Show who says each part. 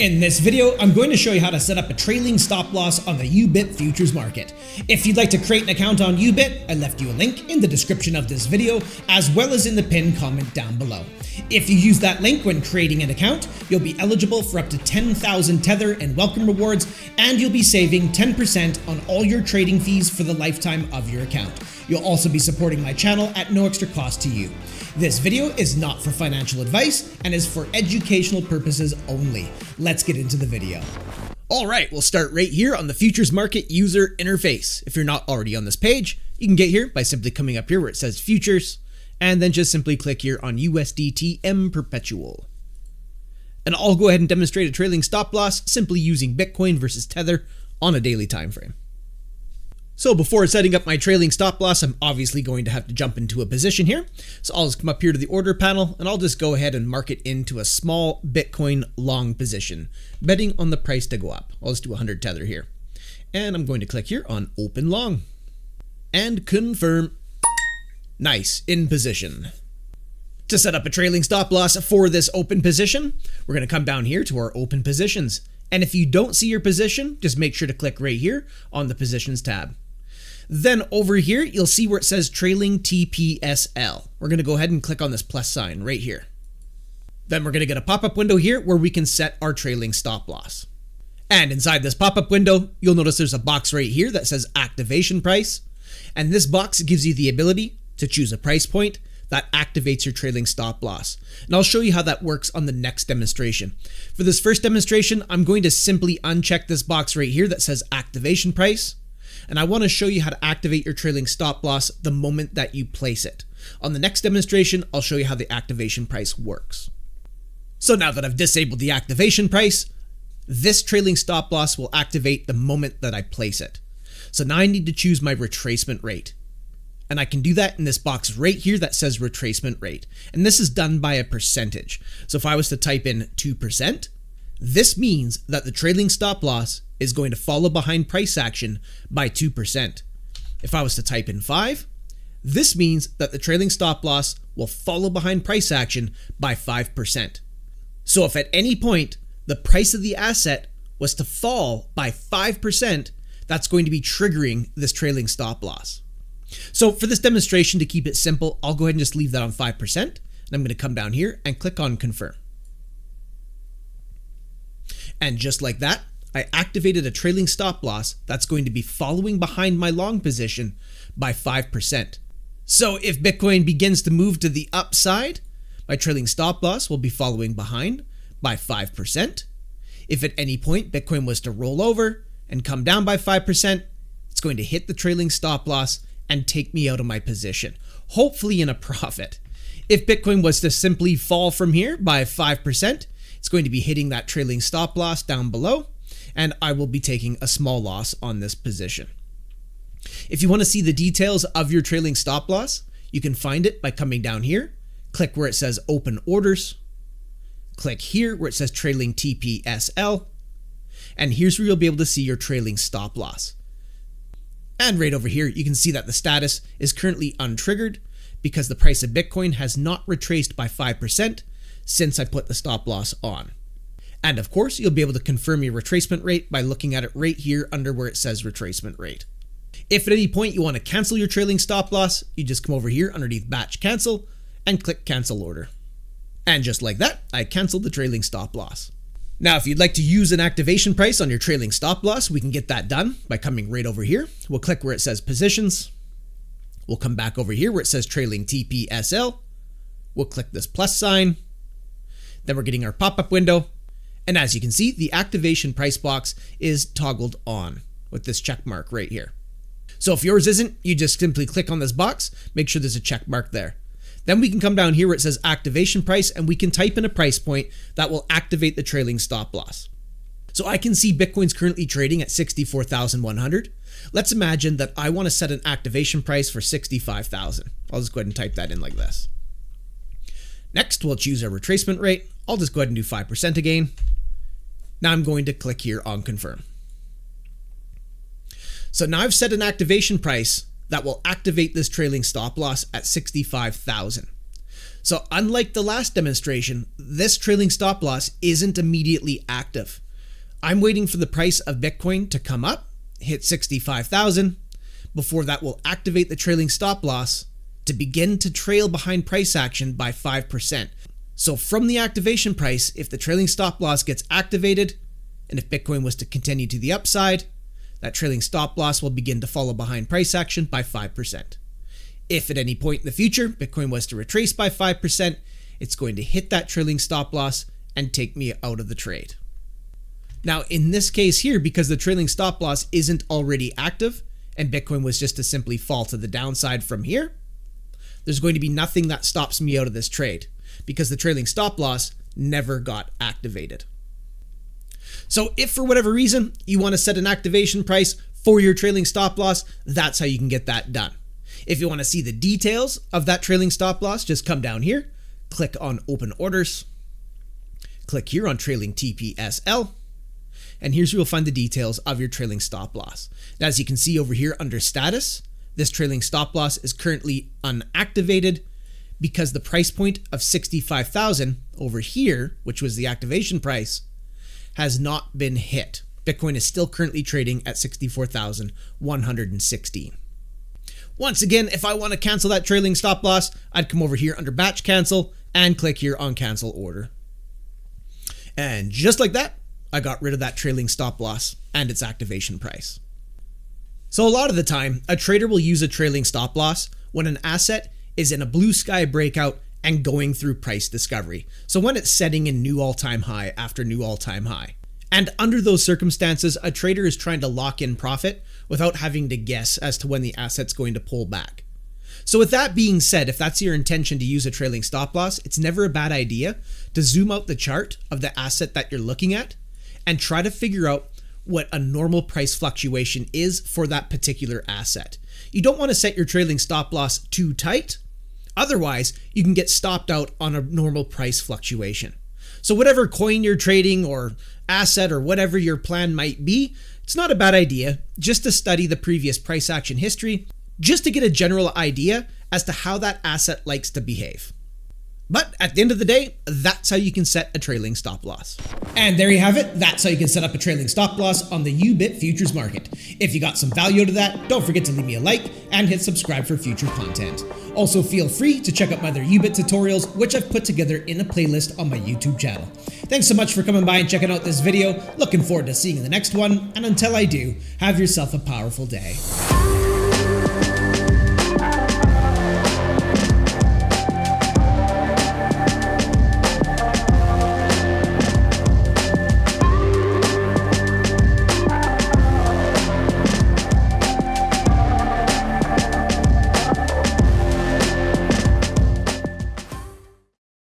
Speaker 1: In this video, I'm going to show you how to set up a trailing stop loss on the Yubit Futures market. If you'd like to create an account on Yubit, I left you a link in the description of this video, as well as in the pinned comment down below. If you use that link when creating an account, you'll be eligible for up to 10,000 Tether and welcome rewards, and you'll be saving 10% on all your trading fees for the lifetime of your account. You'll also be supporting my channel at no extra cost to you. This video is not for financial advice and is for educational purposes only. Let's get into the video. Alright, we'll start right here on the futures market user interface. If you're not already on this page, you can get here by simply coming up here where it says futures, and then just simply click here on USDT M Perpetual. And I'll go ahead and demonstrate a trailing stop loss simply using Bitcoin versus Tether on a daily time frame. So before setting up my trailing stop loss, I'm obviously going to have to jump into a position here. So I'll just come up here to the order panel and I'll just go ahead and mark it into a small Bitcoin long position, betting on the price to go up. I'll just do 100 Tether here. And I'm going to click here on open long and confirm. Nice, in position. To set up a trailing stop loss for this open position, we're going to come down here to our open positions. And if you don't see your position, just make sure to click right here on the positions tab. Then over here, you'll see where it says trailing TPSL. We're going to go ahead and click on this plus sign right here. Then we're going to get a pop-up window here where we can set our trailing stop loss. And inside this pop-up window, you'll notice there's a box right here that says activation price. And this box gives you the ability to choose a price point that activates your trailing stop loss. And I'll show you how that works on the next demonstration. For this first demonstration, I'm going to simply uncheck this box right here that says activation price. And I want to show you how to activate your trailing stop loss the moment that you place it. On the next demonstration, I'll show you how the activation price works. So now that I've disabled the activation price, this trailing stop loss will activate the moment that I place it. So now I need to choose my retracement rate. And I can do that in this box right here that says retracement rate. And this is done by a percentage. So if I was to type in 2%, this means that the trailing stop loss is going to follow behind price action by 2%. If I was to type in 5, this means that the trailing stop loss will follow behind price action by 5%. So if at any point the price of the asset was to fall by 5%, that's going to be triggering this trailing stop loss. So for this demonstration, to keep it simple, I'll go ahead and just leave that on 5%. And I'm going to come down here and click on confirm. And just like that, I activated a trailing stop loss that's going to be following behind my long position by 5%. So if Bitcoin begins to move to the upside, my trailing stop loss will be following behind by 5%. If at any point Bitcoin was to roll over and come down by 5%, it's going to hit the trailing stop loss and take me out of my position, hopefully in a profit. If Bitcoin was to simply fall from here by 5%, it's going to be hitting that trailing stop loss down below, and I will be taking a small loss on this position. If you want to see the details of your trailing stop loss, you can find it by coming down here, click where it says open orders, click here where it says trailing TPSL, and here's where you'll be able to see your trailing stop loss. And right over here, you can see that the status is currently untriggered because the price of Bitcoin has not retraced by 5% since I put the stop loss on. And of course, you'll be able to confirm your retracement rate by looking at it right here under where it says retracement rate. If at any point you want to cancel your trailing stop loss, you just come over here underneath batch cancel and click cancel order. And just like that, I canceled the trailing stop loss. Now, if you'd like to use an activation price on your trailing stop loss, we can get that done by coming right over here. We'll click where it says positions. We'll come back over here where it says trailing TPSL. We'll click this plus sign. Then we're getting our pop-up window. And as you can see, the activation price box is toggled on with this check mark right here. So if yours isn't, you just simply click on this box, make sure there's a check mark there. Then we can come down here where it says activation price and we can type in a price point that will activate the trailing stop loss. So I can see Bitcoin's currently trading at 64,100. Let's imagine that I want to set an activation price for 65,000. I'll just go ahead and type that in like this. Next, we'll choose our retracement rate. I'll just go ahead and do 5% again. Now I'm going to click here on confirm. So now I've set an activation price that will activate this trailing stop loss at 65,000. So unlike the last demonstration, this trailing stop loss isn't immediately active. I'm waiting for the price of Bitcoin to come up, hit 65,000, before that will activate the trailing stop loss to begin to trail behind price action by 5%. So from the activation price, if the trailing stop loss gets activated, and if Bitcoin was to continue to the upside, that trailing stop loss will begin to follow behind price action by 5%. If at any point in the future, Bitcoin was to retrace by 5%, it's going to hit that trailing stop loss and take me out of the trade. Now, in this case here, because the trailing stop loss isn't already active, and Bitcoin was just to simply fall to the downside from here, there's going to be nothing that stops me out of this trade, because the trailing stop loss never got activated. So if for whatever reason you want to set an activation price for your trailing stop loss, that's how you can get that done. If you want to see the details of that trailing stop loss, just come down here, click on Open Orders, click here on Trailing TPSL, and here's where you'll find the details of your trailing stop loss. Now, as you can see over here under Status, this trailing stop loss is currently unactivated because the price point of 65,000 over here, which was the activation price, has not been hit. Bitcoin is still currently trading at 64,116. Once again, if I want to cancel that trailing stop loss, I'd come over here under Batch Cancel and click here on Cancel Order. And just like that, I got rid of that trailing stop loss and its activation price. So a lot of the time, a trader will use a trailing stop loss when an asset is in a blue sky breakout and going through price discovery. So when it's setting a new all-time high after new all-time high. And under those circumstances, a trader is trying to lock in profit without having to guess as to when the asset's going to pull back. So with that being said, if that's your intention to use a trailing stop loss, it's never a bad idea to zoom out the chart of the asset that you're looking at and try to figure out what a normal price fluctuation is for that particular asset. You don't want to set your trailing stop loss too tight. Otherwise, you can get stopped out on a normal price fluctuation. So whatever coin you're trading or asset or whatever your plan might be, it's not a bad idea just to study the previous price action history, just to get a general idea as to how that asset likes to behave. But at the end of the day, that's how you can set a trailing stop loss. And there you have it. That's how you can set up a trailing stop loss on the Yubit Futures market. If you got some value out of that, don't forget to leave me a like and hit subscribe for future content. Also, feel free to check out my other Yubit tutorials, which I've put together in a playlist on my YouTube channel. Thanks so much for coming by and checking out this video. Looking forward to seeing you in the next one. And until I do, have yourself a powerful day.